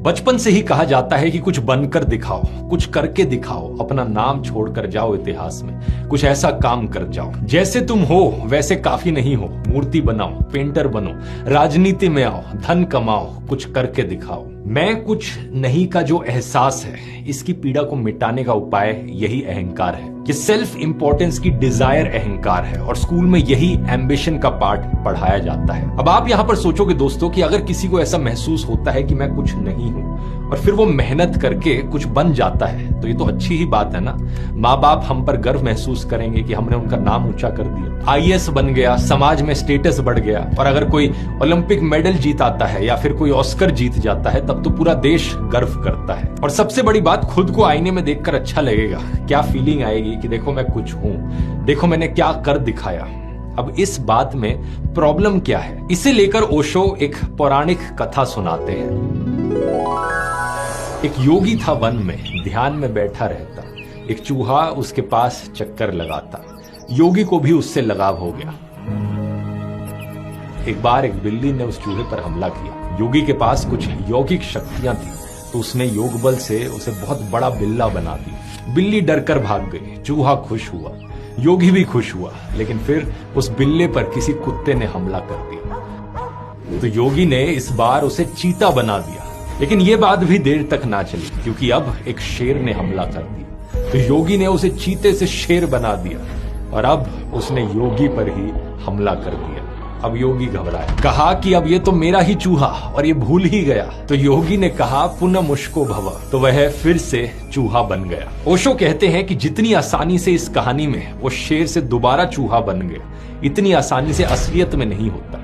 बचपन से ही कहा जाता है कि कुछ बनकर दिखाओ, कुछ करके दिखाओ, अपना नाम छोड़कर जाओ इतिहास में, कुछ ऐसा काम कर जाओ। जैसे तुम हो वैसे काफी नहीं हो, मूर्ति बनाओ, पेंटर बनो, राजनीति में आओ, धन कमाओ, कुछ करके दिखाओ। मैं कुछ नहीं का जो एहसास है, इसकी पीड़ा को मिटाने का उपाय यही अहंकार है। ये सेल्फ इंपॉर्टेंस की डिजायर अहंकार है और स्कूल में यही एम्बिशन का पार्ट पढ़ाया जाता है। अब आप यहां पर सोचोगे दोस्तों कि अगर किसी को ऐसा महसूस होता है कि मैं कुछ नहीं हूं और फिर वो मेहनत करके कुछ बन जाता है तो ये तो अच्छी ही बात है ना। माँ बाप हम पर गर्व महसूस करेंगे कि हमने उनका नाम ऊंचा कर दिया, आईएएस बन गया, समाज में स्टेटस बढ़ गया। और अगर कोई ओलंपिक मेडल जीत आता है या फिर कोई ऑस्कर जीत जाता है तब तो पूरा देश गर्व करता है। और सबसे बड़ी बात, खुद को आईने में देखकर अच्छा लगेगा। क्या फीलिंग आएगी कि देखो मैं कुछ हूं, देखो मैंने क्या कर दिखाया। अब इस बात में प्रॉब्लम क्या है, इसे लेकर ओशो एक पौराणिक कथा सुनाते हैं। एक योगी था वन में, ध्यान में बैठा रहता। एक चूहा उसके पास चक्कर लगाता। योगी को भी उससे लगाव हो गया। एक बार एक बिल्ली ने उस चूहे पर हमला किया। योगी के पास कुछ यौगिक शक्तियां थी तो उसने योग बल से उसे बहुत बड़ा बिल्ला बना दिया। बिल्ली डरकर भाग गई, चूहा खुश हुआ, योगी भी खुश हुआ। लेकिन फिर उस बिल्ले पर किसी कुत्ते ने हमला कर दिया तो योगी ने इस बार उसे चीता बना दिया। लेकिन यह बात भी देर तक ना चली क्योंकि अब एक शेर ने हमला कर दिया तो योगी ने उसे चीते से शेर बना दिया और अब उसने योगी पर ही हमला कर दिया। अब योगी घबराया, कहा कि अब ये तो मेरा ही चूहा और ये भूल ही गया। तो योगी ने कहा पुनः मुश्को भव, तो वह फिर से चूहा बन गया। ओशो कहते हैं कि जितनी आसानी से इस कहानी में वो शेर से दोबारा चूहा बन गए, इतनी आसानी से असलियत में नहीं होता।